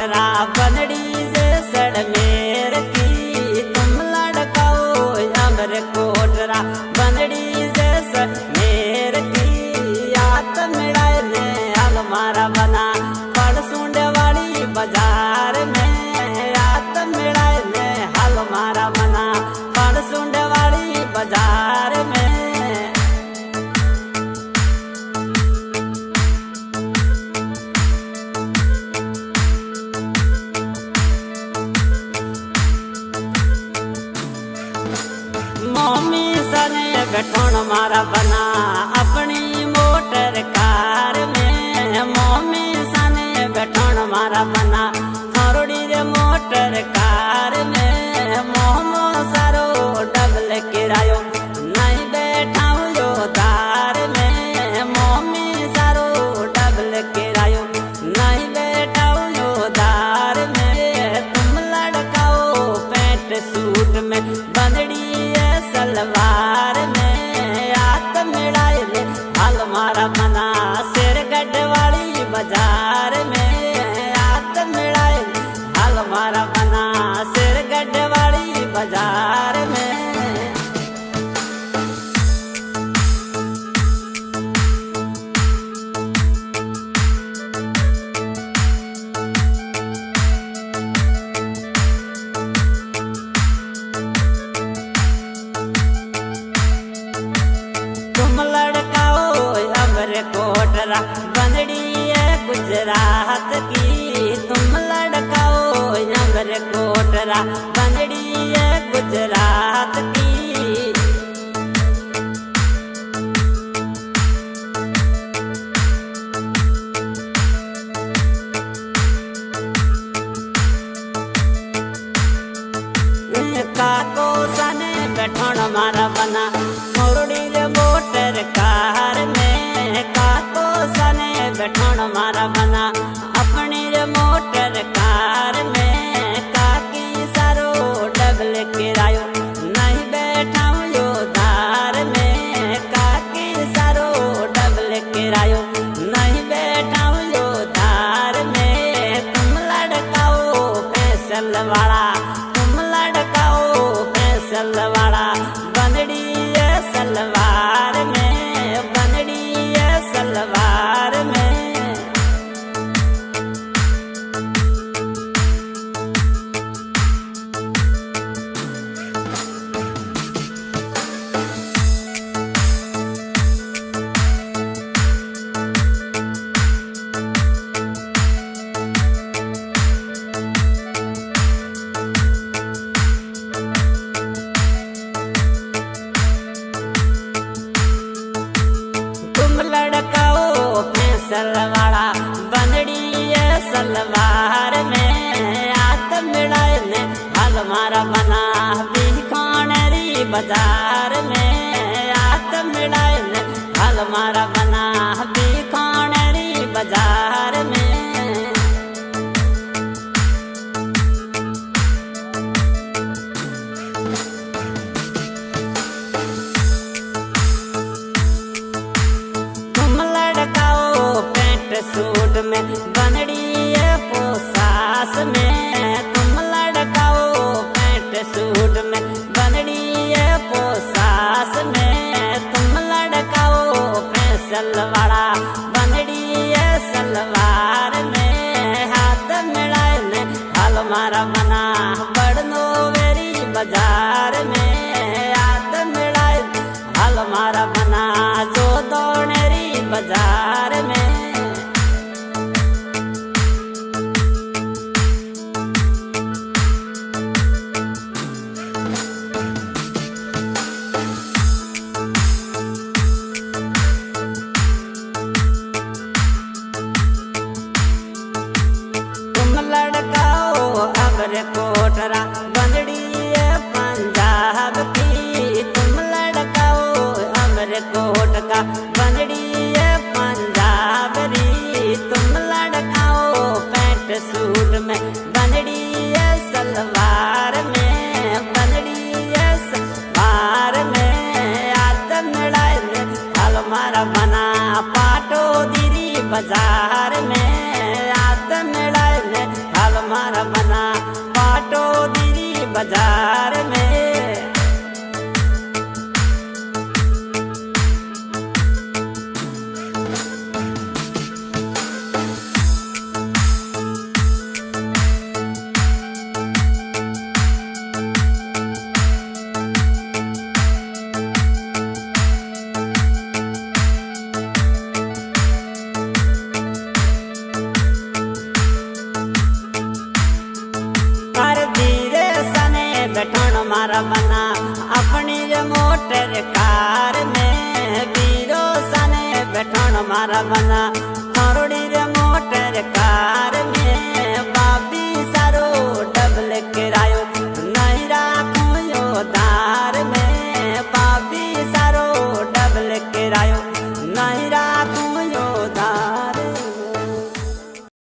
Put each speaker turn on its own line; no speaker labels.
कोटरा बनड़ी जे सड़मेर की तुम लड़काओ अमर कोटरा बनड़ी जे सड़मेर की आत मिलाए ने अलमारा बना फल सुंड वाली बाजार में आत मिलाए ने अलमारा बना फल सुंड वाली बाजार में मम्मी सने बैठोन मारा बना अपनी मोटर कार में मम्मी सने बैठोन मारा बना थोड़ी रे मोटर कार में मोमो सारो डबल किरायो नहीं बैठा यो दार में मम्मी सारो डबल किरायो नहीं बैठा यो दार में तुम लड़काओ पैंट सूट में बंदड़ी सलवार में आत मिलाए ले अलमारा बना सिर गड्ढ वाली बाजार में आत मिलाए ले अलमारा बना सिर गड्ढ वाली बाजार में कोटरा बंदड़ी है गुजरात की तुम लड़काओ अमर कोटरा बंदड़ी है गुजरात की काको सने बैठोन मारा बना थोड़ी रे मोटर कार में काको सने बैठोन मारा बना अपनी रे मोटर कार में काकी सारो डबल किरायो नहीं बैठा यो दार में काकी सारो डबल किरायो नहीं बैठा यो दार में तुम लड़काओ फैसल वाला तुम लड़काओ फैसल वाला बंदड़ी है सलवार में बंदड़ी है सलवार में सलवारा बंदड़ी है सलवार में आत मिलाए ने अलमारा बना बीकानेरी बाजार में आत मिलाए ने अलमारा बना बीकानेरी बाजार में सूट में बंदड़ी है पोसास में तुम लड़काओ पैंट सूट में बंदड़ी है पोसास में तुम लड़काओ फैसल वाला बंदड़ी है सलवार में हाथ मिलाए ने अलमारा बना बड़नो वेरी बाजार में हाथ मिलाए अलमारा बना जो दोनेरी बाजार में कोटरा बंदड़ी है पंजाब की तुम लड़काओ अमर कोट का बंदड़ी है पंजाब री तुम लड़काओ पैंट सूट में बंदड़ी है सलवार में बंदड़ी है सलवार में आत मिलाए अलमारा बना पाटो दिरी बाजार में आत मिलाए बाजार में। बैठण मारा मना अपनी मोटर कार में, वीरो सने बैठण मारा मना थारो